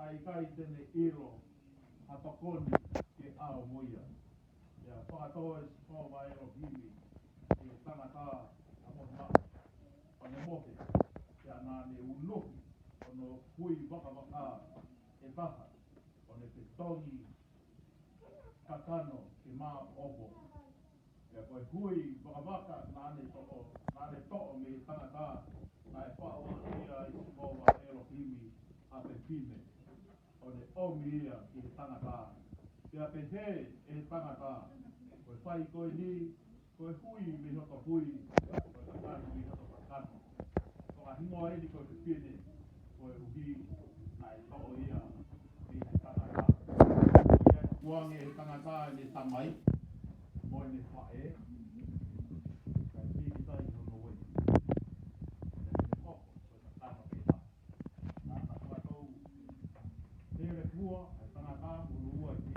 ai kai tene iro hatokoni ke ao moia. Ya whakatoa e sipo mai o himi e tangata a moha o ne mohe ke ana ne unohi o no hui waka waka e taha o ne te tongi kakano ke mā obo. Ya koe hui waka waka nāne to'o me tangata na e whao ia i sipo mai e o himi a te pime. O ne omi ia ki he tangata. Kia te he e tangata. Koe whai koe ni, koe hui me hoto hui, koe kakano me hoto kakano. Koe hingoa eni koe te pine, koe uhi na e to'o ia ki he tangata. Ia e kuange he tangata e ne tamai, mo e ne whae, kai whikitai hono wei. Ne koko, koe kakano ke ha. Nā ta whakatou, tere kua, e tangata, unu ua ki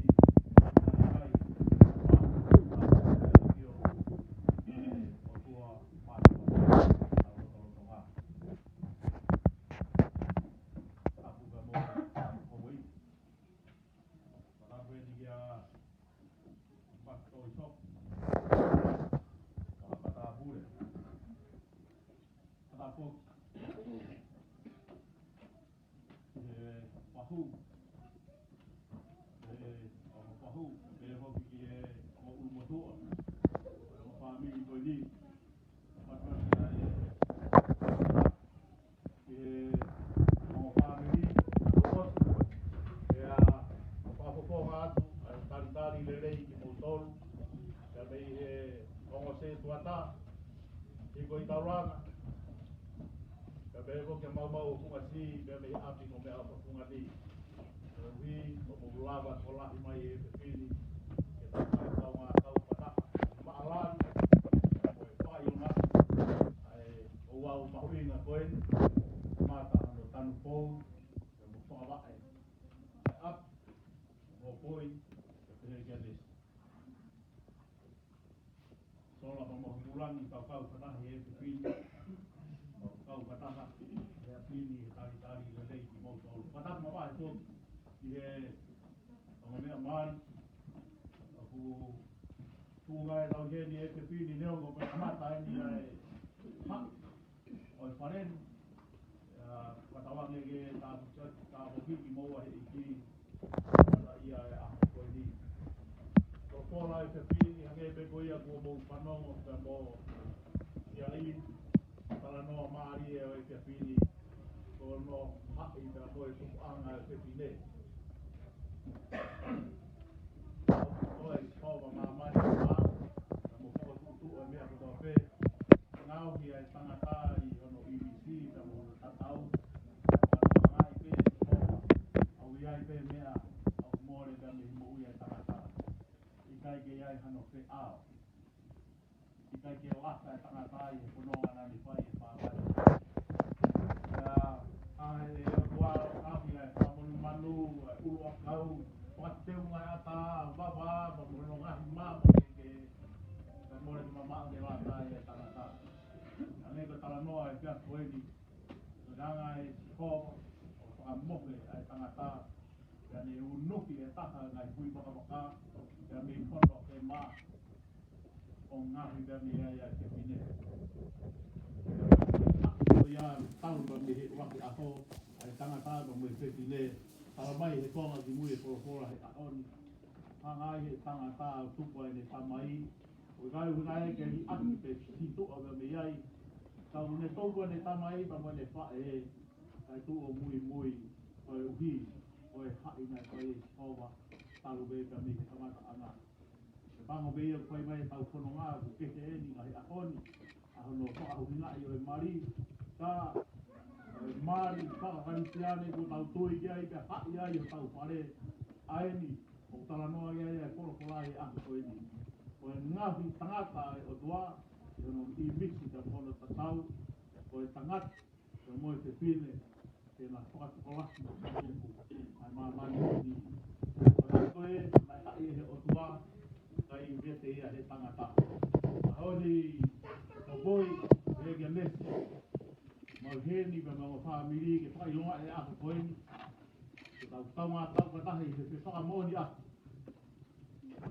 tau ngā tau katahi he whakamohi atu.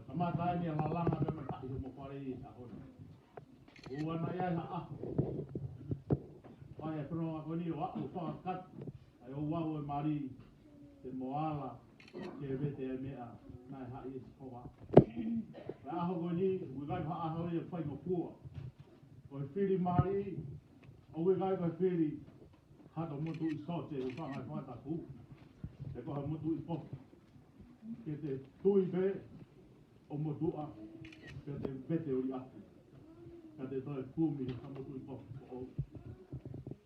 Kamata ni ala langa me mai tahi mo whare I sa hona. Uana iai ha aho. Pai e whanonga koni o aku whakakatu. Ai o wau e mari te moala ke vete e mea nai hai e sikoa. Pai aho koni, uigai ha aho e whai mo pua. Koi whiri mari, o uigai koi whiri hato motu I sote u whangai whata ku. Te koha motu I poki. Ke te tui be o motua, ke te vete ori atu. Ka te toi kumi ka motu I poki o au.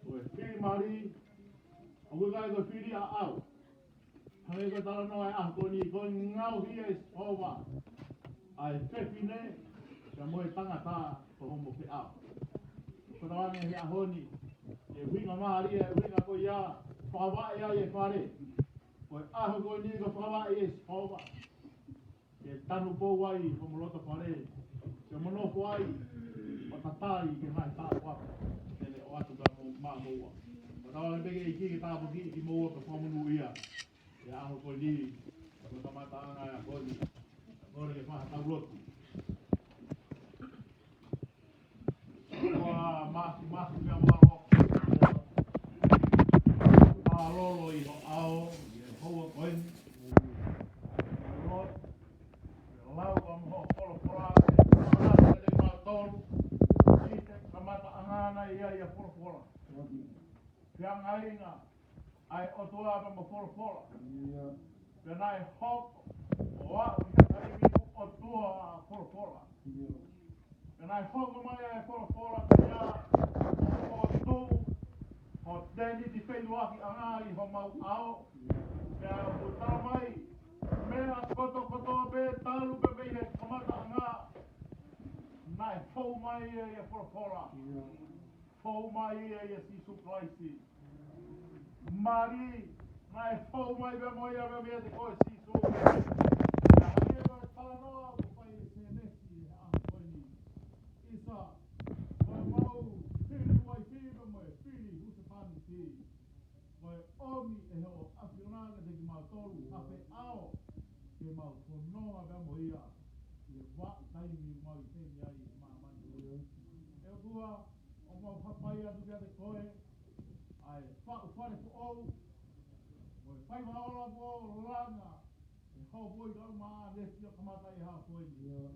Koi whiri mari, o uigai koi whiri a au. Hange koi tala noa e aho koni, koi ngau hia e sova. Ai whewhine, ka moe tangata ko homo ke au. Kotawane he ahoni, e winga maari e winga ko ia, whawa ia e whare. Koi aho koi ni ko whawa e sova. Ke tanu pou ai, homo lota whare. Ke monofo ai, o tatai ke mai tā wapa. Tene o atu ka mā moua. Kotawane peke I ki tāpu ki moua ka whamunu ia. Ke aho koi ni, ko tamata anga e a koni. Kore ke whaha tau lotu. Masu mea wako. Lolo I ho ao, I hoa koen. Lau am ho polo pora, kamata te ma tolu. Ite kamata angana ia polo pora. Pianga inga, ai otua pa mo polo pora. Pena e hoko, o au I otua polo pora. Pena e hoko mai e polo pora kia, o tu. O tēni ti whenua ki anga I ho mau ao. Pea o tau mai. Mea koto be talu be he kamata anga. Nai fau mai e whorapora. Fau mai e sisu klaisi. Mari. Nai fau mai be moia be mea te koe sisu. Pea hea koe tānoa ko pai e se nesi e aho koini. Isa. Koe mau. Whiri wai whiri mai. Whiri huse pani ti. Koe omi e ho awhionanga te ki mau tolu. Hawhe ao. Ke mau whonoa bea mo ia. Ke wā taimi mau I tēni ai māmani. E kua o mau hapai atu kia te koe. Ai whau whare po au. Mo e whai waola po langa. E hau poi kau maa lesi o kamata I hao koeni.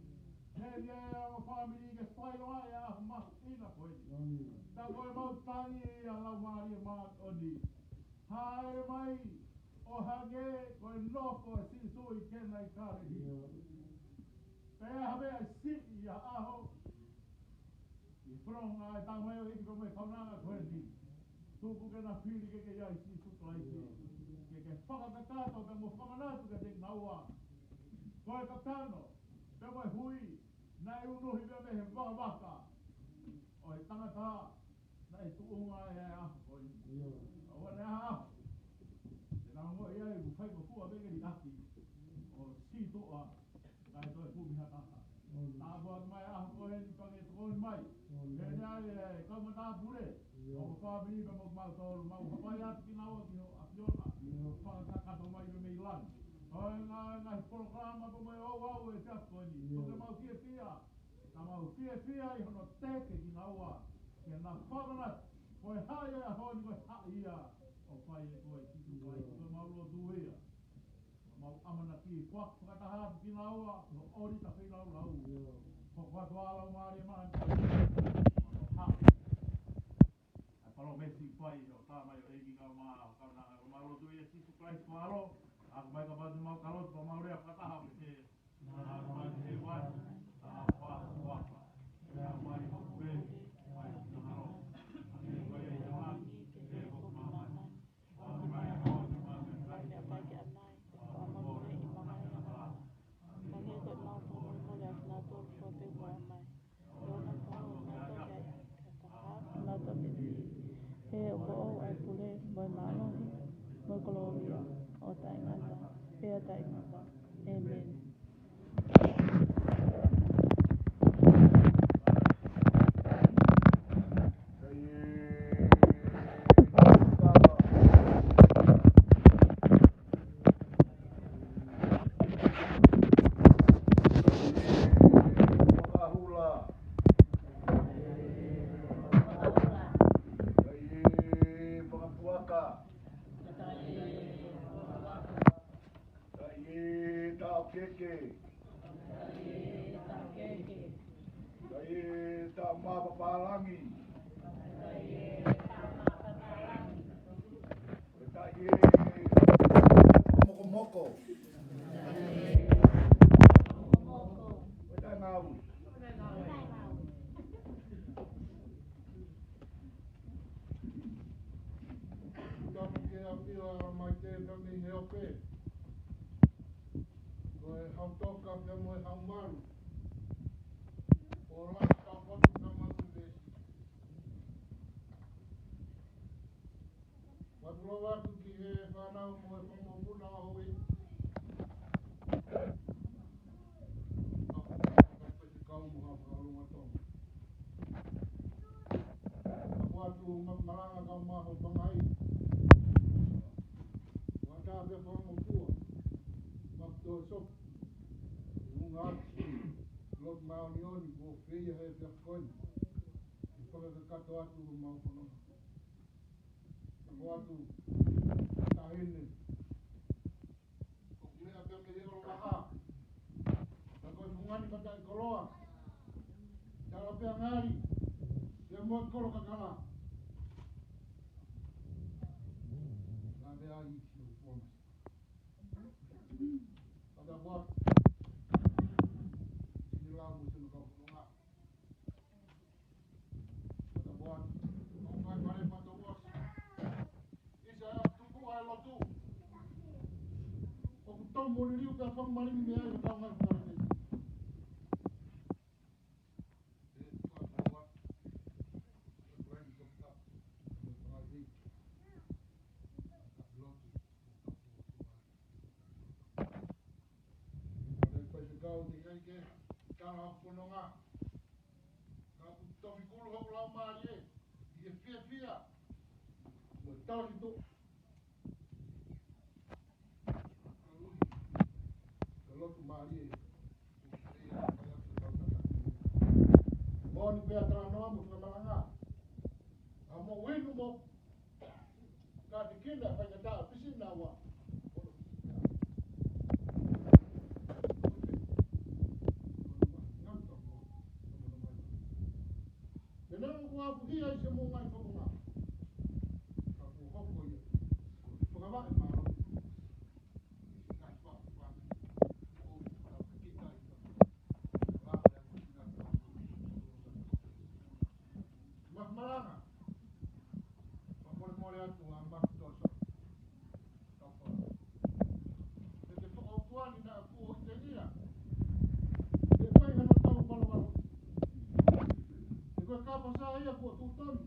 Hei e o whamiri ke whai loa e aho mahu ina koeni. Tā koe mau tangi I a lau maari e maa oni. Haere mai. O hage, koe noko e sisu I kena I kārehi. Pea hawe ai siki a aho. I whronga e tā mai o hiki ko me kaunanga koe ni. Tuku ke na whiri ke iai sisu klaisi. Ke whakakakato pe mo whamanatu ke te ngaua. Koe kakano, pe mo hui, nai unuhi pe me he waka. O he tangata, nai tuunga e aho koe ni. O wane aho. Nango ia e whai ko kua beke ni aki o si toa kai toi pumi hataka. Tā bua mai aho koe ni pange tukoni mai. Kene ai e kauma tā pure. O whabiri pe mo mau tolu mau hapai atu ki naua ki ho apiona. Whakakato mai pe mei lan. Koe ngā programa pe mai au au e te apu ni. Toke mau kia fia. Tā mau kia fia I hono teke ki naua. Ke nā whakanat. Koe hai e a honi koe hai ia. O whai e koe situ kai. Koe mau lo duea. Mau amana ki whakatahapu ki naua. No ori ta whi lau lau. Ko whatu alau maari e maani. Mau hapu. Ai palo mesi whai o tā mai o eiki kau maa. Kau nā mau lo duea situ kai ko alo. Ako mai ka patu mau kalot. Ko mau rea whakatahapu te. Nā mai te wai. Tā whaka. Rea mai o kue. Mai o taharo. Ane koe e te waki. Te hoku mamai. Amen. keke. Dai ta mapapalangi. Dai moko-moko. Dai ngau. Ke apia mai te rangi he ope. Koe hau toka pe moe hau maru. O la ka potu ka matu lesi. Watro watu ki he whanau moe whamopuna hoi. Ka pese kau muha whakalunga tonga. Watu maranga ka maho pangai. Wata pe whamopua. Makto sop. Ngati. Lot maunioni ko feia he pe koni. Whakakato atu mau whanonga. Watu tahine. Ko kulea pe me hero laha. Tako fungani patai koloa. Tala pe ngari. Pe mo kolo kakala. Na be ai si fona. Pada buat sini lamu sini kau pununga. Pada buat kau kai pare pato bos. Isa tuku ai lotu. O kutong mo ni ka fang mari me ai ka ngai pare. Kau tinggal ke kau pununga. Kau topi kulu hok lau marie. Dia fia. Tahu itu. Kalau tu marie. Mau ni pia terano amu semalanga. Amu winu mo. Kau dikinda fanya tahu pisin nawa. Kenapa kau pergi aja semua ngai pununga? Kau hok kau ya. Pengamak malu. Malanga. Mole atu amba toso. Topo. Ete po opuani na pu itenia. E pai hana tau palo. E koe ka pasa ia po tutoni.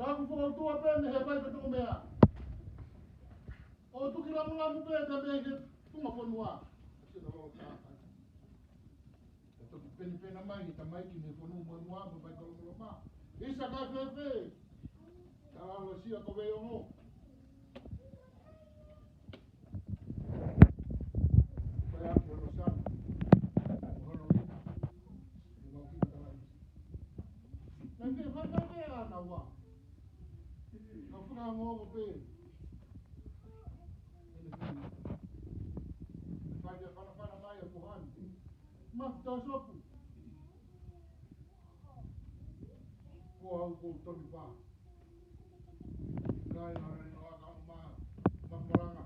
Lagu po tua pene he pai ka mea. O tuki lamu pe ka be he tunga ponua. Sino lo ka. Pena mai ta mai ki me fonu mo mo mo vai ko mo ma isa ka pepe ta lo sia ko ve yo para por lo sa no no no ki ta la na ke fa ka ke ana wa no fra mo pe fa ya fa mai ko han ma ta sopu ko au ko to ni pa kai na ni no ka ma malanga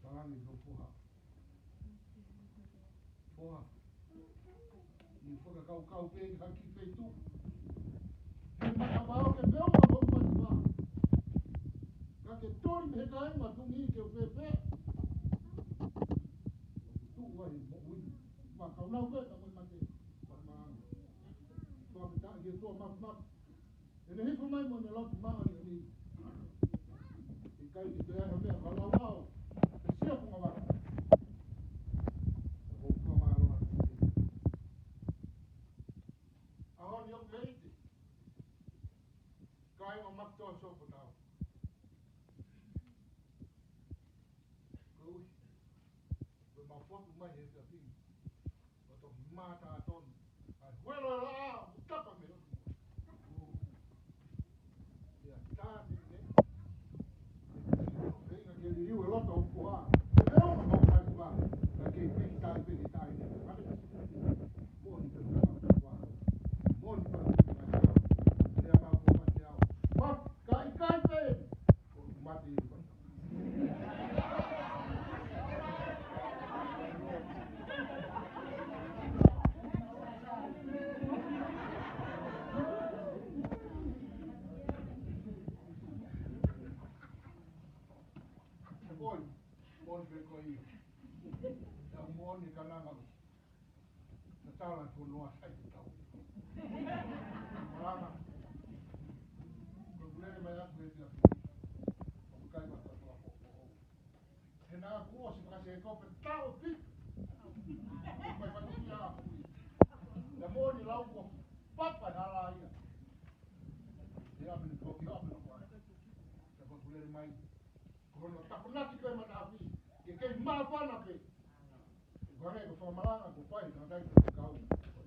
Tangan itu puha. Ni foka kau pe haki pe tu. Ni makabao ke veo ma ho ma ba. Ka ke tori me kai ma tu ni ke pe. Tu wai mo win. Ma kau na pe ta mo mate. Ma. Ba ta ke tu ma. Ele hi mai mo ne lo ma ni. Kai ke te ana me ka la wa. Sia ko ma. Ahon yok leite. Kai o makto so ko tau. Kui. Ko ma foto mai e te pin. O to mata ton. Ai huelo la tapa me. Ya ta ni ne. Venga que le digo el otro poa. Pero no mai va. La que pinta e pinta e. Mon pero va. Mon para le ama poa te ao. Ma kai pe. Mati. Mon pe ko i. Ya mon ni kananga. Na tala ko no sai tau. Mama. Problema mai aku e te. O kai ma ta ko. E na ko si pra se ko pe tau pi. Mai pa tu ya. Ya mon ni lau ko. Papa na la ia. Ya me ko ki op no ko. Ya ko problema mai. Kono ta ko na ti ko ma na fi. Que mal fana que agora eu falo malanga com o pai não dá que ficar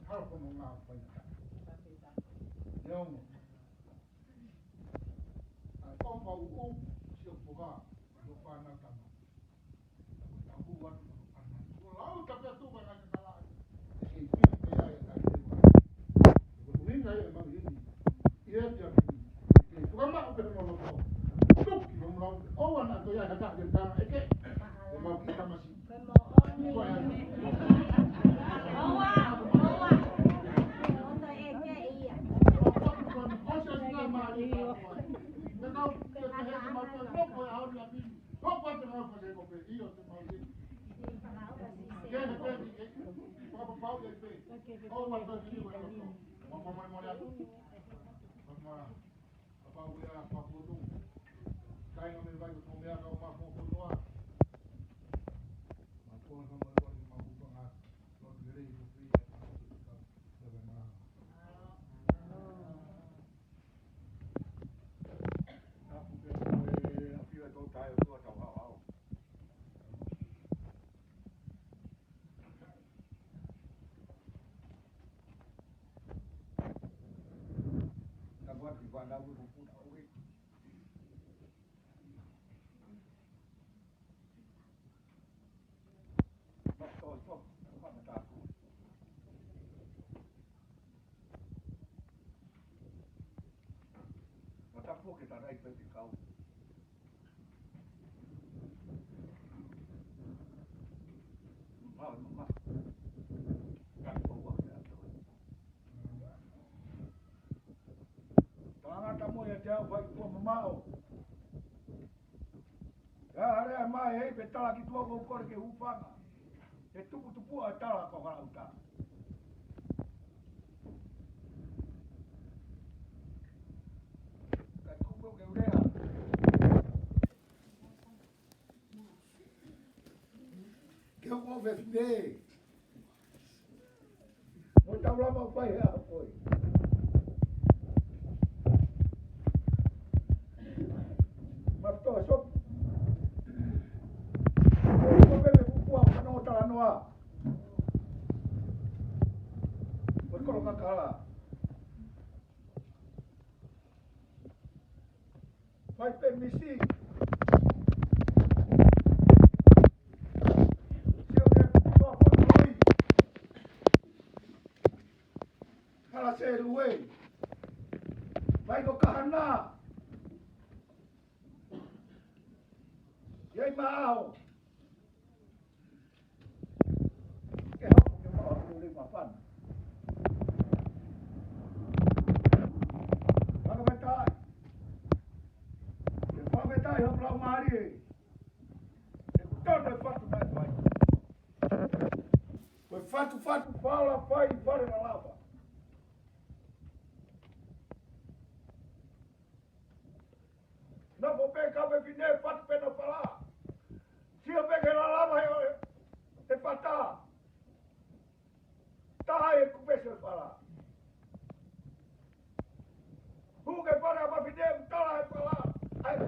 halo como uma pai não a pompa o se eu porra do pana também a rua do lá o tapete tu vai na lá que fica aí tá o menino aí mas ele e é já que como é que não não tu que não não ou anda tu já tá de cara é que mau kita masih porque tá aí para ficar vai como mal. Ya are mai hei betala ki tua ko kor ke upanga. E tupu tupu a tala ko rauta. Ka tupu ke urea. Ke o ve fide. Mo tau lama pai ha foi. Vai permitir. Se eu quero só por aí. Ela ser o ei. Vai no carna. E aí mal. Que é o que eu falo no livro afan. Không lâu mà đi todo é fato mais vai foi fato fala vai fora na lava não vou pegar vai vir fato para não falar se eu pegar na lava eu te fatar tá aí com deixa falar o que para vai vir tá lá falar aí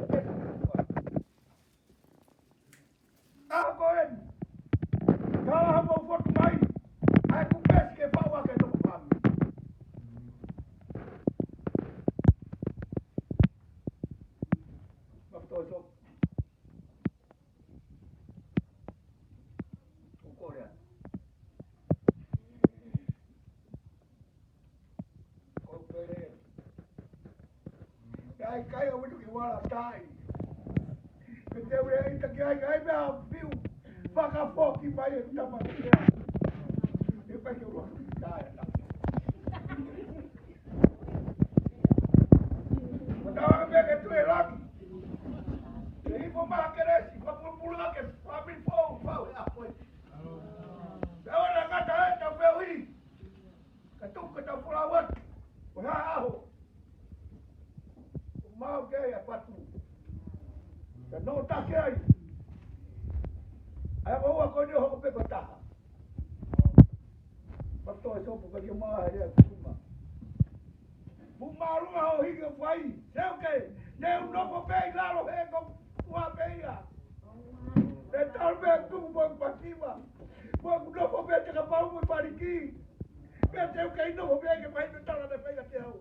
matai. Ke te ure i ta kia ai mea piu. Whakapoki mai e tama kia. E pai ke roa ki tae na. Matawa me ke tu e laki. E ipo maa keresi, wapulpulu ake, wapi pou, pau e apoi. E ona ngata e tau peu hi. Ka tuka tau pulawat. O ha aho. O mau kei a patu. Ka no take ai. Ai ko ua ko ni ho pe ko taha. Pato e sopo ka ki maa e rea kuma. Bumarunga ho higa fai. Seu ke, ne un nopo pei lalo he ko ua peia. E tal me tuku mo patima. Mo nopo pe te ka pau mo pariki. Pe seu ke nopo pe ke pai no tala de pei te au.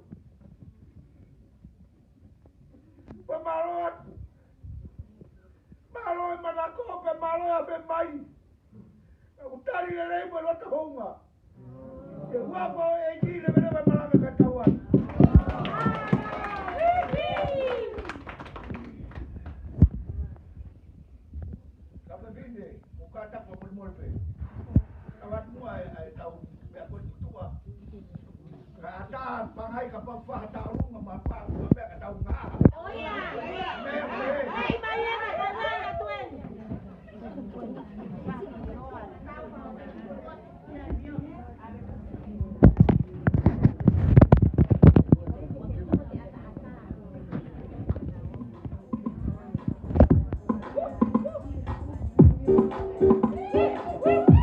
Pa maro atu. Maro e manako pe maro a pe mai. Utari le rei mo lota honga. E guapo e ki le vere malanga katawan. Kapa bine, ukata po mulmulpe. Kawat mo ay tau pe ko tua. Kata pangai kapag fatarung mapa ko pe ka tau nga. Oh ya. Hey, Maria, ka tuen. Woo!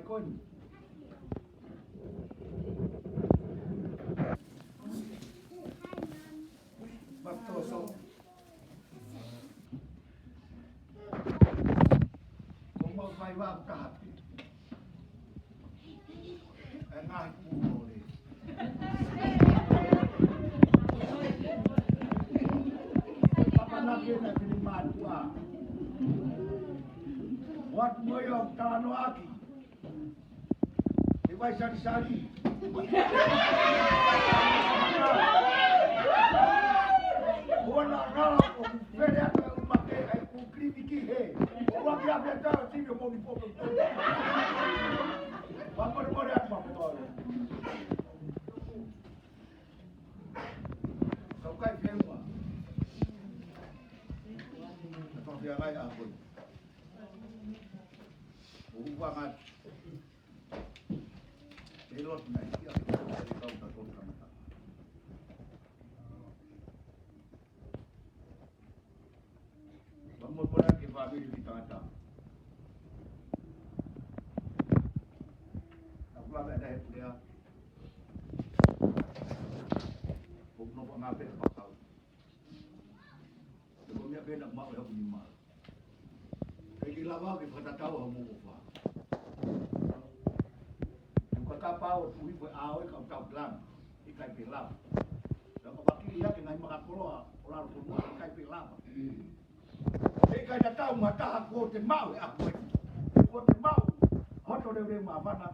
kon. Baptoso. Como vai va kapi. Enai pulore. Lagi nak terima dua. Buat moyong talano aki. Iwai sari-sari. Buat nak ngalah ko pwede ako umake ay kung kritiki he. Buat dia beta sino mo ni popo. Bangor mo rin ako betul. Kau kai filma. Dia lai aku. Ubangan. Elot na iya dari kau tak tahu kata. Bangun pula ke family kita ada. Aku lah ada dia. Bukan apa ngapain pasal. Sebelumnya dia nak mau aku lima. Kaya lama kita kata tahu hamu apa. Kita kata tahu tuhi berawal kau tahu pelan, ikai pelan. Dan kau baki lihat dengan makan pulau orang semua ikai pelan. Ikai dah tahu mata aku temau aku. Aku temau. Hoto dia apa nak?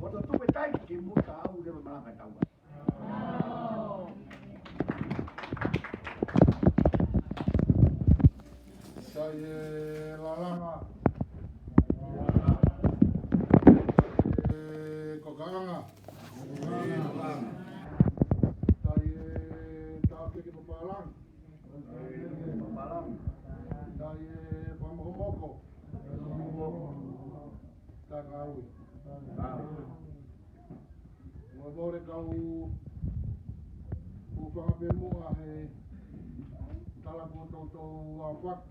Hoto tu betai kimu tahu dia malah tak tahu. Saya lalanga. Kokanga. Saya tak pergi berpalang. Saya pamomoko. Tak tahu. Ngomore kau upang bemu ahe dalam foto awak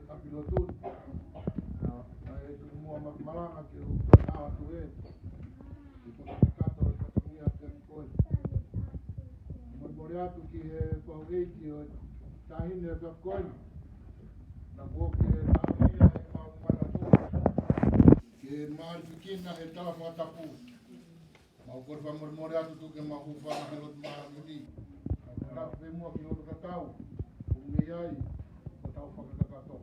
apilotun itu semua malang ke utara tu itu kata katanya ke koi memorial tu ki pawe ki tahin ne ke koi na boke tahin mau mana tu ke mal bikin na etala matapu mau korban memorial tu ke mau upang pilot malang ini nak semua pilot tahu umiyai tahu fakta kata.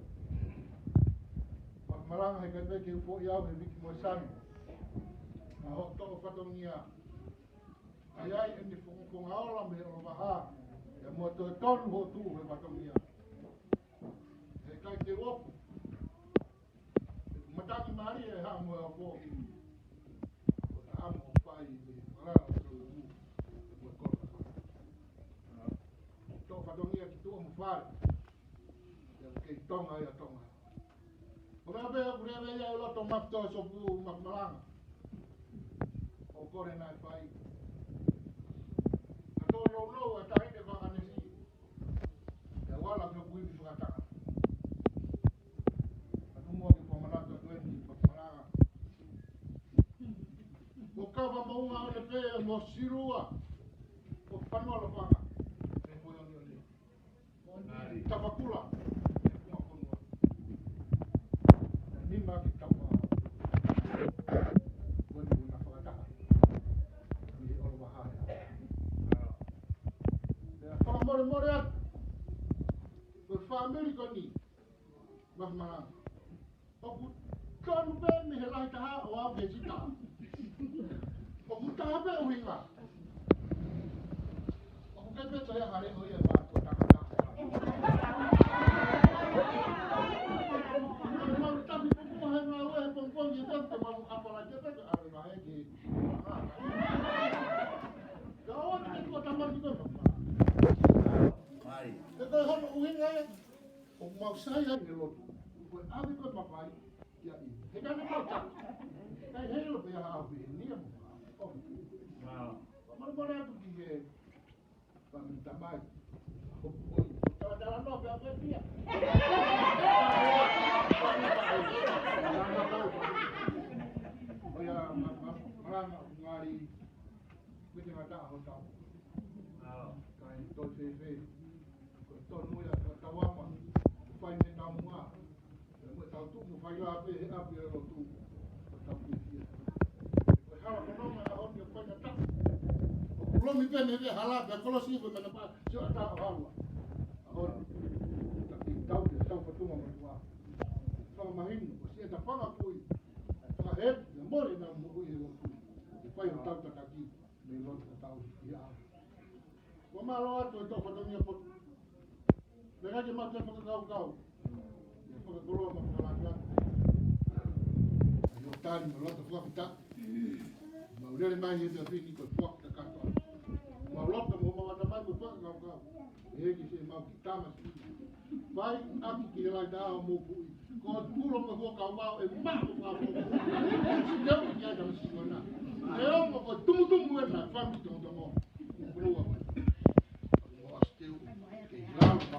Malang hai kata ke po yau he bik mosan. Na hok to fatongia. Ayai endi fung aula me robaha. Ya moto ton ho tu he fatongia. He kai ke op. Mataki mari he ha mo po. Ha mo pai be. Mara tu mo ko. To fatongia ki tu mo far. Ke tonga ya tonga. Urabe ya lo tomat to sopu makmalang. O kore na pai. Ato lo ata ide ba kanesi. Ya wala ko bui bi fata. Atu mo ki pamana to 20 makmalang. O ka ba mo nga le pe mo sirua. O panola pa. E mo yo ni. Tabakula. Lima kita buat, boleh guna fakta, ini orang bahaya. Kalau mor-morat, berfamili koni, bahmana, aku kan ber mihelai taha awam gesita, aku taha ber uhinga, aku kan ber saya hari hari apa tu tak. Mau saya ni lo, buat apa kau pakai? Ya ini, kita ni kota, kita hello ya apa ini ya? Oh, mana tu dia, bagi tamai, kalau dalam lo apa dia? ada hotel. Kai to se to no ya tawama. Fai ne tamua. Mo tau tu mo fai la pe api ro tu. Tapi dia. Hala kono ma on yo pa ta. Lo mi pe me hala pe kolo si me na pa si ata hala. On. Tapi tau pa tu mo wa. Sama mahin ko si ta pa kui. Ta het mo ri na mo kui ro tu. Fai o tau ta ki me lo ta tau ya. Wa ma lo ato to pa to mi po. Lega que ma te pa kau. Ya pa ko lo ma pa la. Yo tani mo lo ta fa ta. Ma ule mai e te fini ko fuak ta kato. Ma lota mo ma ta mai ko fuak kau. E ki se ma ki tama si. Vai aki ki la da mo ku. Ko kulo mo ko ka wa e ma ko ka mo. Si deu ki ya da si ngona. E o mo ko tumu e na fa mi to mo. Kulo wa. Mo asteu. Ke la pa.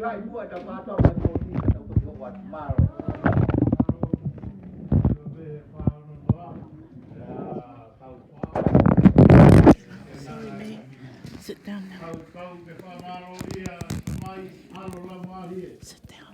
Lai buat dah patah macam ni atau buat mal. Sit down now. Sit down.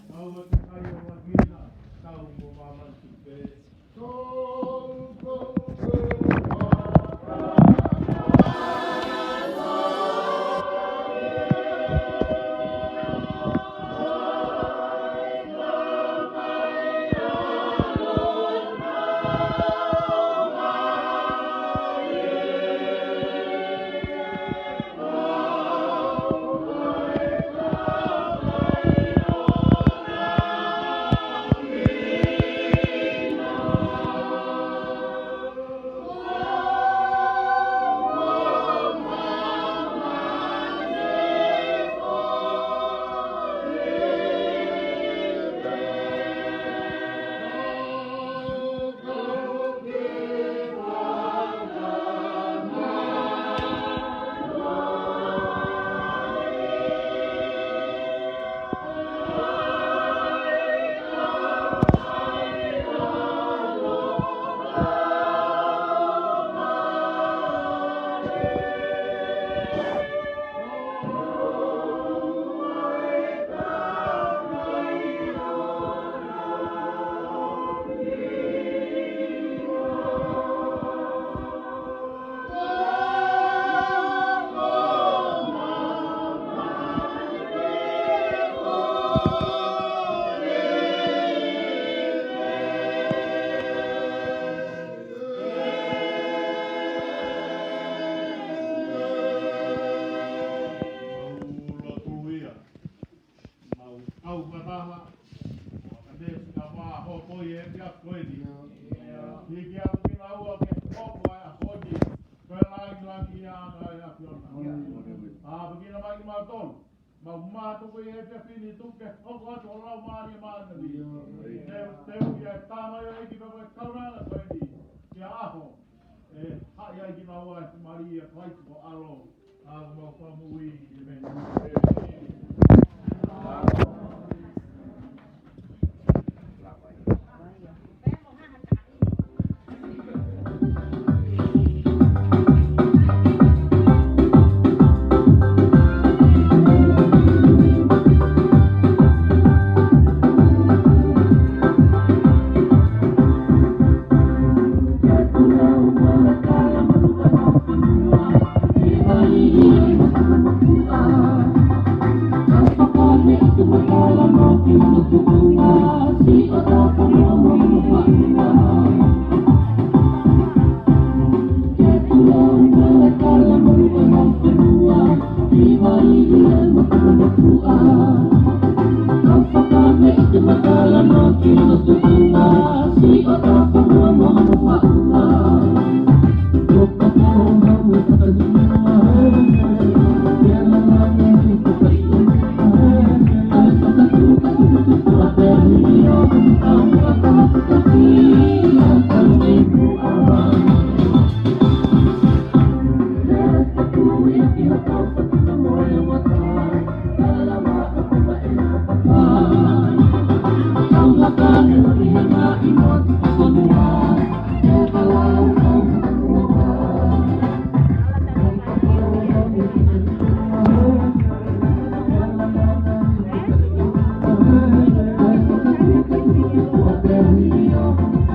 Thank you.